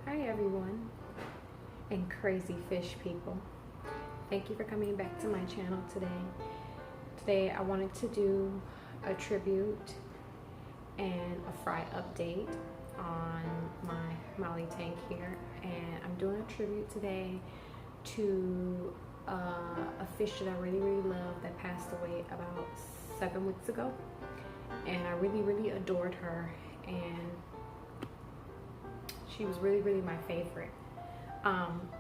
Hi everyone and crazy fish people. Thank you for coming back to my channel today. Today I wanted to do a tribute and a fry update on my Molly tank here, and I'm doing a tribute today to a fish that I really love that passed away about 7 weeks ago, and I really adored her, and she was really my favorite.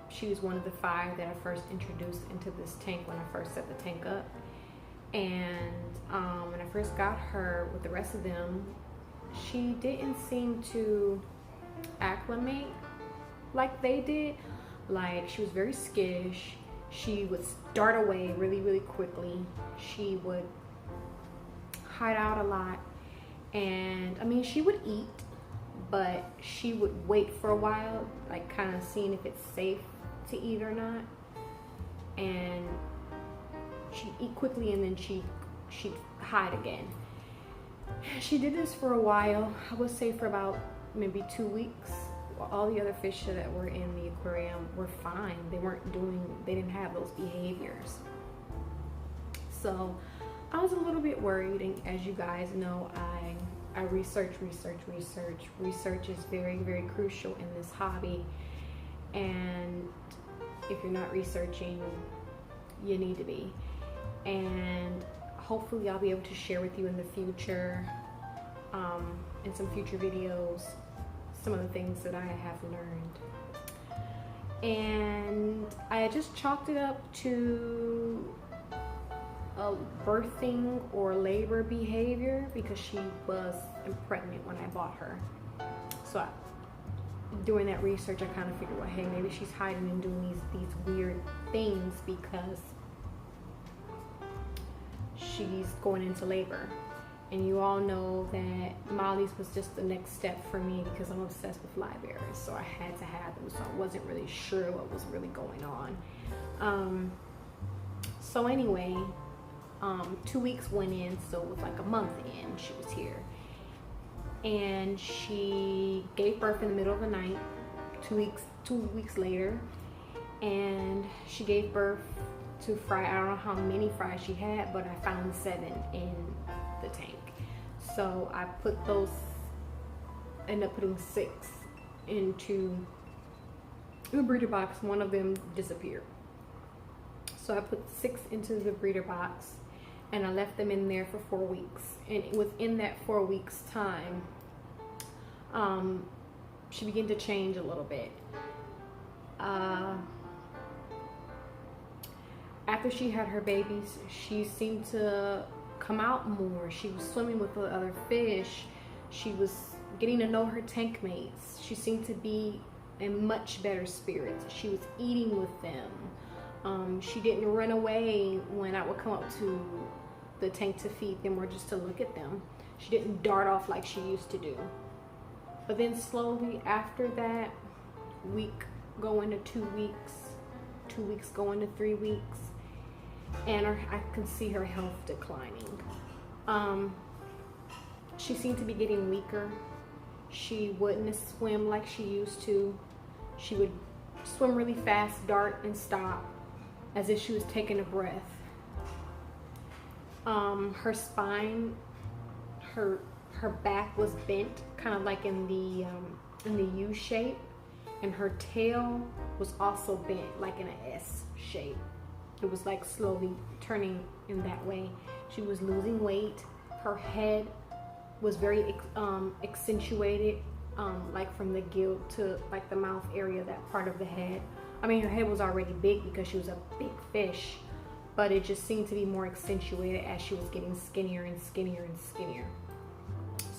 She was one of the 5 that I first introduced into this tank when I first set the tank up. And when I first got her with the rest of them, she didn't seem to acclimate like they did. Like, she was very skittish. She would dart away really quickly. She would hide out a lot. And I mean, she would eat, but she would wait for a while, like kind of seeing if it's safe to eat or not. And she'd eat quickly and then she'd hide again. She did this for a while. I would say for about maybe 2 weeks. All the other fish that were in the aquarium were fine. They didn't have those behaviors. So I was a little bit worried, and as you guys know, I research. Research is very crucial in this hobby, and if you're not researching, you need to be. And hopefully I'll be able to share with you in the future, in some future videos, some of the things that I have learned. And I just chalked it up to a birthing or labor behavior because she was pregnant when I bought her. So doing that research, I kind of figured, well, hey, maybe she's hiding and doing these weird things because she's going into labor. And you all know that Molly's was just the next step for me because I'm obsessed with livebearers, so I had to have them. So I wasn't really sure what was really going on. So anyway, 2 weeks went in, so it was like a month in she was here, and she gave birth in the middle of the night 2 weeks later, and she gave birth to fry. I don't know how many fries she had, but I found 7 in the tank. So I ended up putting 6 into the breeder box. One of them disappeared. So I put 6 into the breeder box, and I left them in there for 4 weeks. And within that 4 weeks time, she began to change a little bit. After she had her babies, she seemed to come out more. She was swimming with the other fish. She was getting to know her tank mates. She seemed to be in much better spirits. She was eating with them. She didn't run away when I would come up to the tank to feed them or just to look at them. She didn't dart off like she used to do. But then slowly after that, week going to 2 weeks, 2 weeks going to 3 weeks, and I can see her health declining. She seemed to be getting weaker. She wouldn't swim like she used to. She would swim really fast, dart, and stop as if she was taking a breath. Her spine, her back was bent, kind of like in the U shape, and her tail was also bent, like in an S shape. It was like slowly turning in that way. She was losing weight. Her head was very accentuated, like from the gill to like the mouth area, that part of the head. I mean, her head was already big because she was a big fish, but it just seemed to be more accentuated as she was getting skinnier and skinnier and skinnier.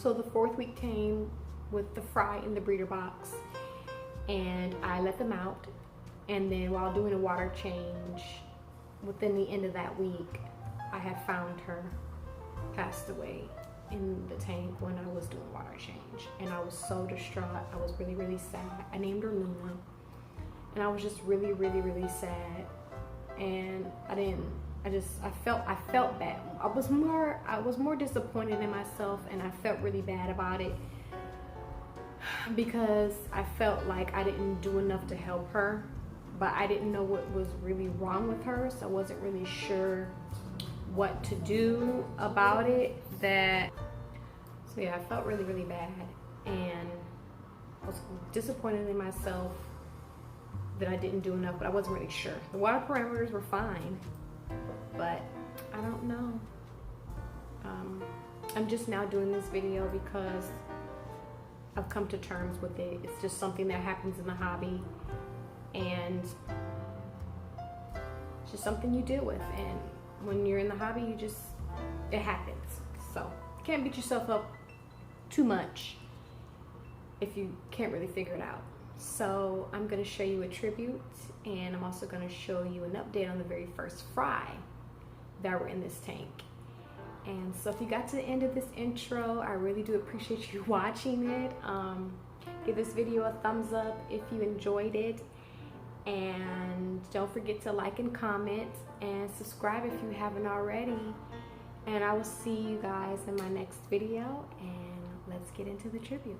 So the 4th week came with the fry in the breeder box, and I let them out. And then while doing a water change, within the end of that week, I had found her passed away in the tank when I was doing water change. And I was so distraught. I was really sad. I named her Luna, and I was just really sad. And I felt bad. I was more disappointed in myself, and I felt really bad about it. because I felt like I didn't do enough to help her, but I didn't know what was really wrong with her, so I wasn't really sure what to do about it. So yeah, I felt really, really bad, and I was disappointed in myself that I didn't do enough, but I wasn't really sure. The water parameters were fine, but I don't know. I'm just now doing this video because I've come to terms with it. It's just something that happens in the hobby, and it's just something you deal with. And when you're in the hobby, it happens. So you can't beat yourself up too much if you can't really figure it out. So I'm going to show you a tribute, and I'm also going to show you an update on the very first fry that were in this tank. And so if you got to the end of this intro, I really do appreciate you watching it. Give this video a thumbs up if you enjoyed it, and don't forget to like and comment and subscribe if you haven't already. And I will see you guys in my next video, and let's get into the tribute.